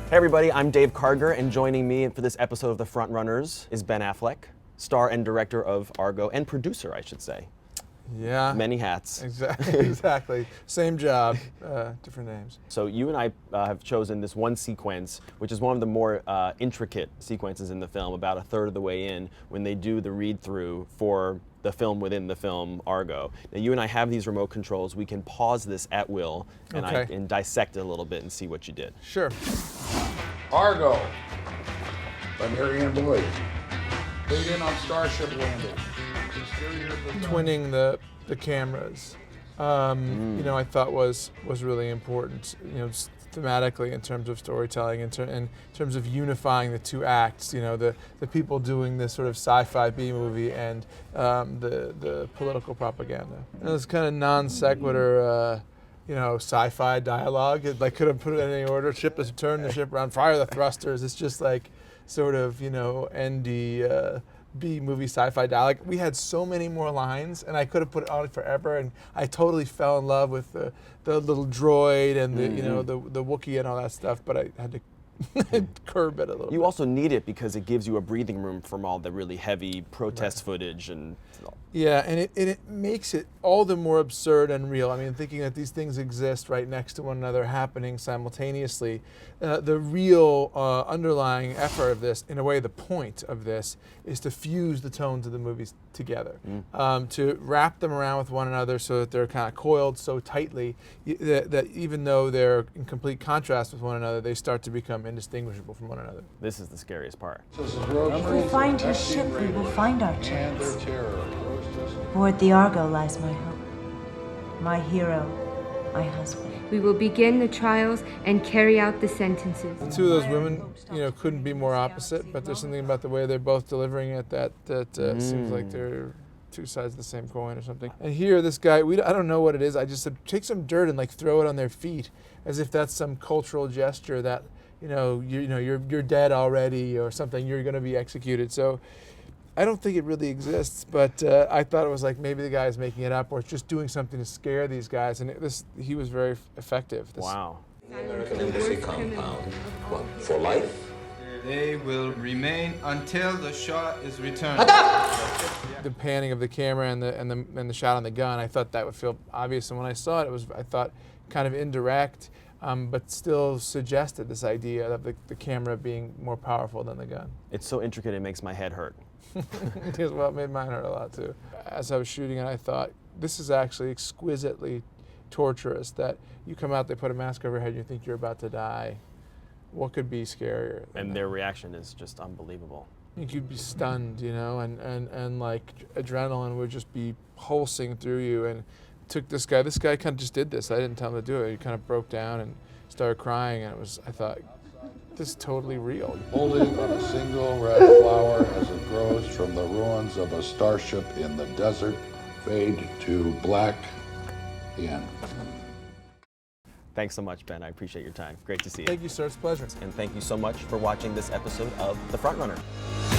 Hey everybody, I'm Dave Karger, and joining me for this episode of The FrontRunners is Ben Affleck, star and director of Argo, and producer, I should say. Yeah. Many hats. Exactly. Same job, different names. So you and I have chosen this one sequence, which is one of the more intricate sequences in the film, about a third of the way in, when they do the read-through for the film within the film, Argo. Now you and I have these remote controls. We can pause this at will, and I can dissect it a little bit and see what you did. Sure. Argo by Marianne Boyd. Laid in on Starship landing. Twinning the cameras, you know, I thought was really important, you know, thematically in terms of storytelling, in terms of unifying the two acts, you know, the people doing this sort of sci-fi B-movie and the political propaganda. And it was kind of non sequitur, you know, sci-fi dialogue. It like could have put it in any order. Ship is turned, the ship around, fire the thrusters. It's just like sort of, you know, ND B-movie sci-fi dialogue. We had so many more lines, and I could have put it on forever. And I totally fell in love with the little droid and the you know the Wookiee and all that stuff. But I had to curb it a little. You bit. also need it because it gives you a breathing room from all the really heavy protest footage and. Yeah, and it makes it all the more absurd and real. I mean, thinking that these things exist right next to one another, happening simultaneously. The real underlying effort of this, in a way, the point of this, is to fuse the tones of the movies together, to wrap them around with one another so that they're kind of coiled so tightly that even though they're in complete contrast with one another, they start to become indistinguishable from one another. This is the scariest part. If we find his ship, we will find our chance. Aboard the Argo lies my hope, my hero, my husband. We will begin the trials and carry out the sentences. The two of those women, you know, couldn't be more opposite, but there's something about the way they're both delivering it that seems like they're two sides of the same coin or something. And here, this guy, I don't know what it is. I just said, take some dirt and like throw it on their feet, as if that's some cultural gesture that, you're dead already or something. You're going to be executed. So. I don't think it really exists, but I thought it was like maybe the guy's making it up or it's just doing something to scare these guys, and he was very effective. Wow. American Embassy compound. What, for life? They will remain until the shot is returned. The panning of the camera and the shot on the gun, I thought that would feel obvious, and when I saw it, I thought kind of indirect, but still suggested this idea of the camera being more powerful than the gun. It's so intricate it makes my head hurt. Well, it made mine hurt a lot too. As I was shooting it, I thought, this is actually exquisitely torturous, that you come out, they put a mask over your head, you think you're about to die. What could be scarier? And their reaction is just unbelievable. I think you'd be stunned, you know, and like adrenaline would just be pulsing through you. And took this guy kind of just did this. I didn't tell him to do it. He kind of broke down and started crying, and I thought, this is totally real. Holding on a single red flower as it grows from the ruins of a starship in the desert. Fade to black. The end. Thanks so much, Ben. I appreciate your time. Great to see you. Thank you, sir. It's a pleasure. And thank you so much for watching this episode of The FrontRunner.